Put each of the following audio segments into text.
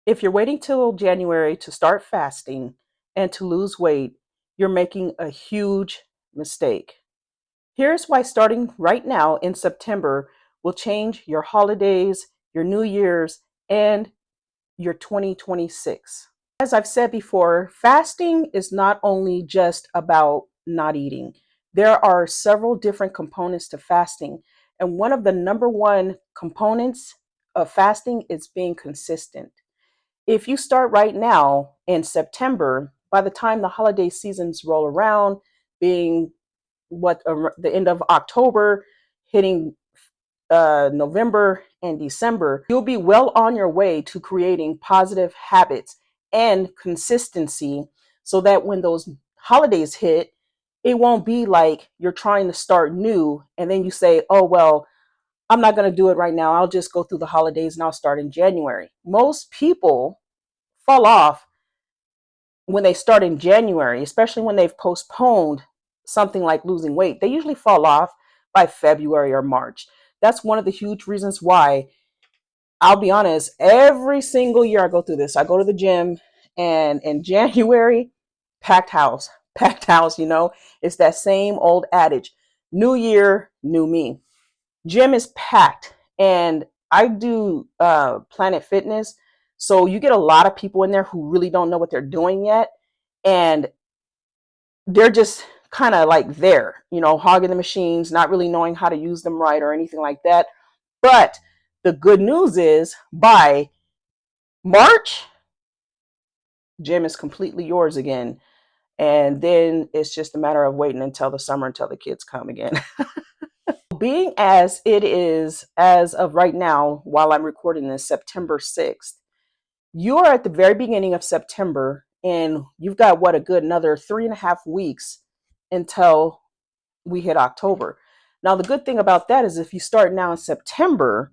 If you're waiting till January to start fasting and to lose weight, you're making a huge mistake. Here's why starting right now in September will change your holidays, your New Year's, and your 2026. As I've said before, fasting is not only just about not eating. There are several different components to fasting, and one of the number one components of fasting is being consistent. If you start right now in September, by the time the holiday seasons roll around, being the end of October, hitting November and December, you'll be well on your way to creating positive habits and consistency so that when those holidays hit, it won't be like you're trying to start new and then you say, oh, well, I'm not going to do it right now. I'll just go through the holidays and I'll start in January. Most people fall off when they start in January, especially when they've postponed something like losing weight. They usually fall off by February or March. That's one of the huge reasons why, I'll be honest, every single year I go through this. I go to the gym and in January, packed house, packed house, it's that same old adage, new year, new me. Gym is packed, and I do Planet Fitness. So you get a lot of people in there who really don't know what they're doing yet. And they're just kind of like there, hogging the machines, not really knowing how to use them right or anything like that. But the good news is by March, gym is completely yours again. And then it's just a matter of waiting until the summer until the kids come again. Being as it is, as of right now, while I'm recording this, September 6th, you are at the very beginning of September, and you've got a good another 3.5 weeks until we hit October. Now, the good thing about that is if you start now in September,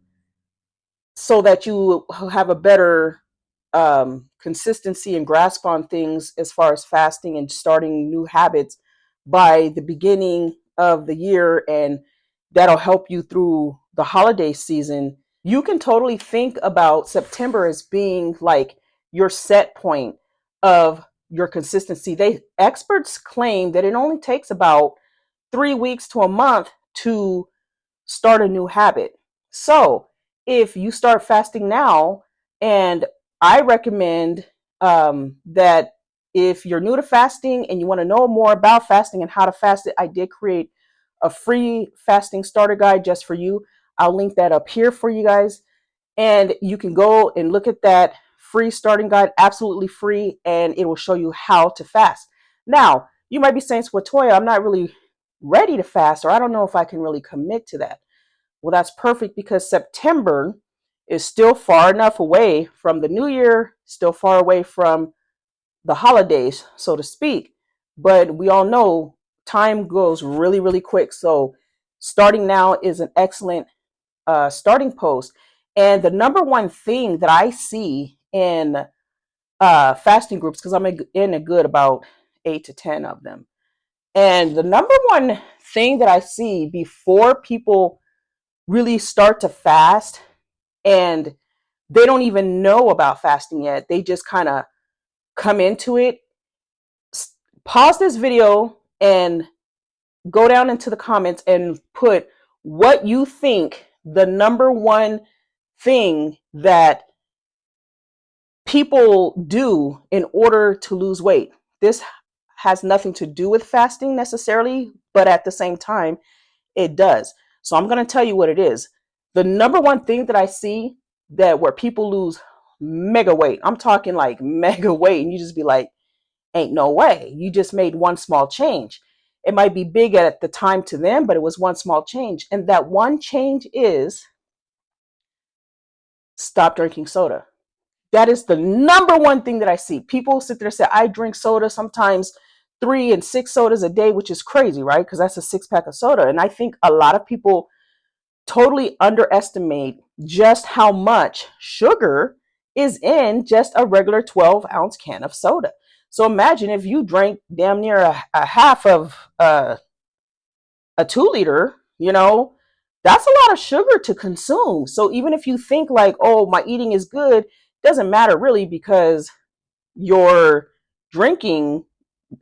so that you have a better consistency and grasp on things as far as fasting and starting new habits by the beginning of the year, and that'll help you through the holiday season. You can totally think about September as being like your set point of your consistency. Experts claim that it only takes about 3 weeks to a month to start a new habit. So if you start fasting now, and I recommend that if you're new to fasting and you want to know more about fasting and how to fast it, I did create a free fasting starter guide just for you. I'll link that up here for you guys. And you can go and look at that free starting guide, absolutely free, and it will show you how to fast. Now, you might be saying, "So, Toya, I'm not really ready to fast, or I don't know if I can really commit to that." Well, that's perfect because September is still far enough away from the new year, still far away from the holidays, so to speak. But we all know time goes really, really quick. So starting now is an excellent starting post. And the number one thing that I see in fasting groups, because I'm in a good about 8 to 10 of them. And the number one thing that I see before people really start to fast, and they don't even know about fasting yet, they just kind of come into it. Pause this video and go down into the comments and put what you think the number one thing that people do in order to lose weight. This has nothing to do with fasting necessarily, but at the same time, it does. So I'm going to tell you what it is. The number one thing that I see that where people lose mega weight, I'm talking like mega weight, and you just be like, ain't no way. You just made one small change. It might be big at the time to them, but it was one small change. And that one change is stop drinking soda. That is the number one thing that I see. People sit there and say, I drink soda, sometimes 3 and 6 sodas a day, which is crazy, right? Because that's a 6-pack of soda. And I think a lot of people totally underestimate just how much sugar is in just a regular 12-ounce can of soda. So imagine if you drank damn near a half of a 2 liter, that's a lot of sugar to consume. So even if you think like, oh, my eating is good, doesn't matter really, because your drinking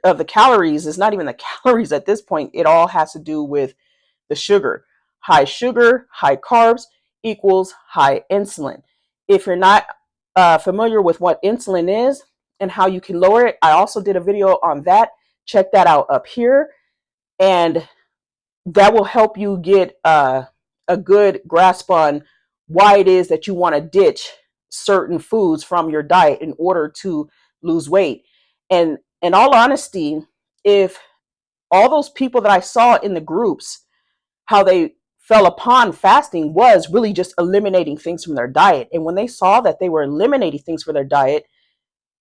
of the calories is not even the calories at this point. It all has to do with the sugar. High sugar, high carbs equals high insulin. If you're not familiar with what insulin is and how you can lower it, I also did a video on that. Check that out up here. And that will help you get a good grasp on why it is that you want to ditch certain foods from your diet in order to lose weight. And in all honesty, if all those people that I saw in the groups, how they fell upon fasting was really just eliminating things from their diet. And when they saw that they were eliminating things for their diet,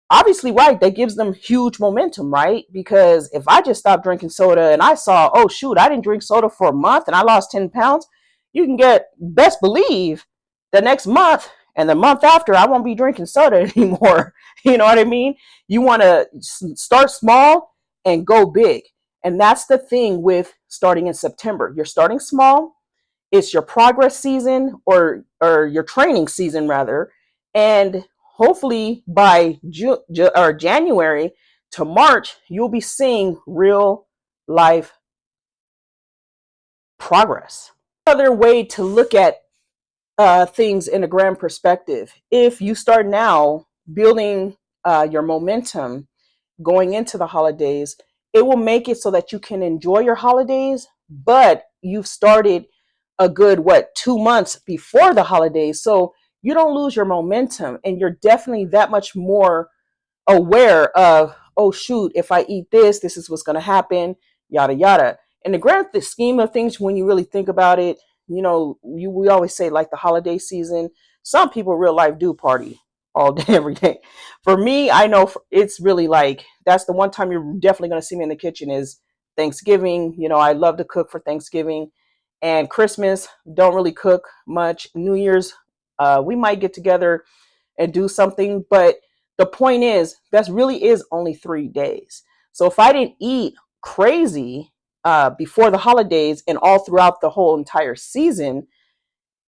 obviously, right, that gives them huge momentum, right? Because if I just stopped drinking soda and I saw, oh shoot, I didn't drink soda for a month and I lost 10 pounds, you can get, best believe, the next month and the month after, I won't be drinking soda anymore. You know what I mean? You want to start small and go big. And that's the thing with starting in September. You're starting small. It's your progress season, or your training season rather, and hopefully by January to March, you'll be seeing real life progress. Another way to look at things in a grand perspective: if you start now building your momentum going into the holidays, it will make it so that you can enjoy your holidays, but you've started a good, 2 months before the holidays. So you don't lose your momentum, and you're definitely that much more aware of, oh shoot, if I eat this, this is what's going to happen, yada yada. In the grand scheme of things, when you really think about it, we always say, like, the holiday season, some people in real life do party all day every day. For me, I know it's really like, that's the one time you're definitely going to see me in the kitchen is Thanksgiving. I love to cook for Thanksgiving. And Christmas, don't really cook much. New Year's, we might get together and do something, but the point is, that really is only 3 days. So if I didn't eat crazy before the holidays and all throughout the whole entire season,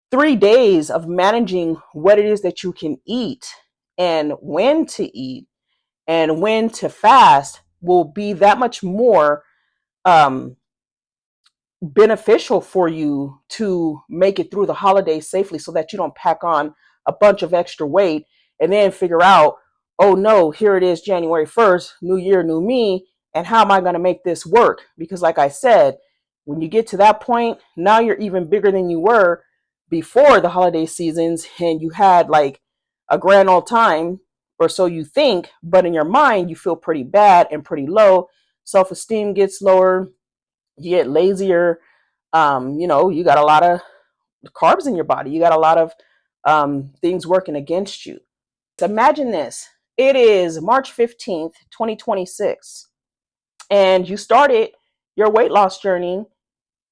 3 days of managing what it is that you can eat and when to eat and when to fast will be that much more um, beneficial for you to make it through the holidays safely, so that you don't pack on a bunch of extra weight and then figure out, oh no, here it is, January 1st, new year, new me, and how am I going to make this work? Because like I said, when you get to that point, now you're even bigger than you were before the holiday seasons, and you had like a grand old time, or so you think, but in your mind you feel pretty bad and pretty low. Self-esteem gets lower, you get lazier. You got a lot of carbs in your body. You got a lot of things working against you. So imagine this. It is March 15th, 2026, and you started your weight loss journey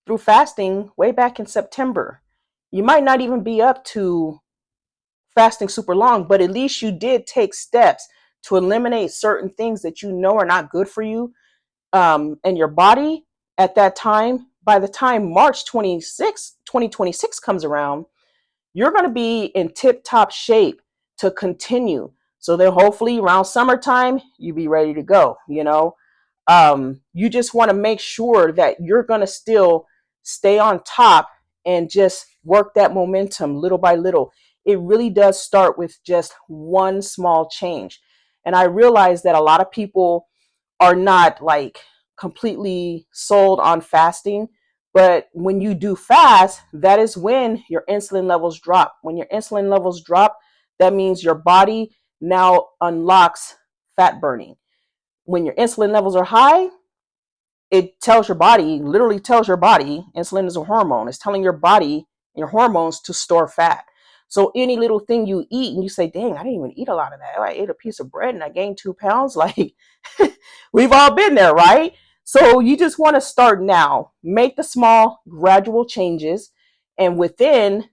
through fasting way back in September. You might not even be up to fasting super long, but at least you did take steps to eliminate certain things that you know are not good for you and your body at that time. By the time March 26, 2026 comes around, you're going to be in tip top shape to continue. So then hopefully around summertime, you be ready to go. You just want to make sure that you're going to still stay on top and just work that momentum little by little. It really does start with just one small change. And I realize that a lot of people are not like completely sold on fasting. But when you do fast, that is when your insulin levels drop. When your insulin levels drop, that means your body now unlocks fat burning. When your insulin levels are high, it tells your body, literally tells your body, insulin is a hormone, it's telling your body, your hormones, to store fat. So any little thing you eat and you say, dang, I didn't even eat a lot of that. I ate a piece of bread and I gained 2 pounds. Like, we've all been there, right? So you just want to start now, make the small gradual changes. And within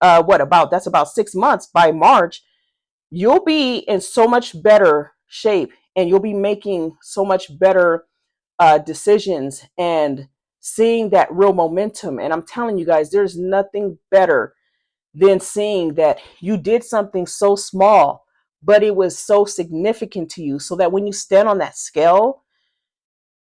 that's about 6 months, by March, you'll be in so much better shape and you'll be making so much better decisions and seeing that real momentum. And I'm telling you guys, there's nothing better than seeing that you did something so small but it was so significant to you, so that when you stand on that scale,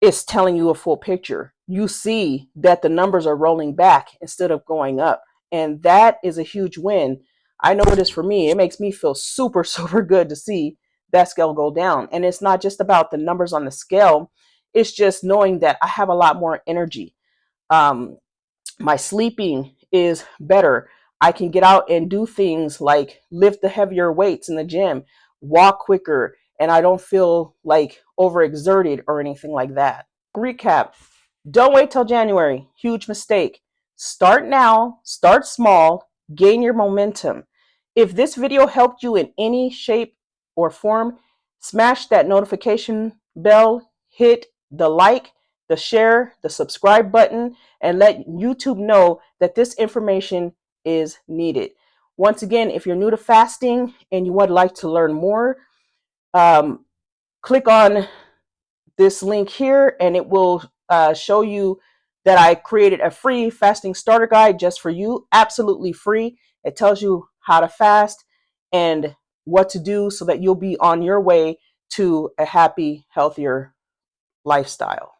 it's telling you a full picture. You see that the numbers are rolling back instead of going up. And that is a huge win. I know it is for me. It makes me feel super, super good to see that scale go down. And it's not just about the numbers on the scale, it's just knowing that I have a lot more energy. Um, my sleeping is better. I can get out and do things like lift the heavier weights in the gym, walk quicker, and I don't feel like overexerted or anything like that. Recap: don't wait till January. Huge mistake. Start now, start small, gain your momentum. If this video helped you in any shape or form, smash that notification bell, hit the like, the share, the subscribe button, and let YouTube know that this information is needed. Once again, if you're new to fasting and you would like to learn more, um, click on this link here and it will show you that I created a free fasting starter guide just for you, absolutely free. It tells you how to fast and what to do so that you'll be on your way to a happy, healthier lifestyle.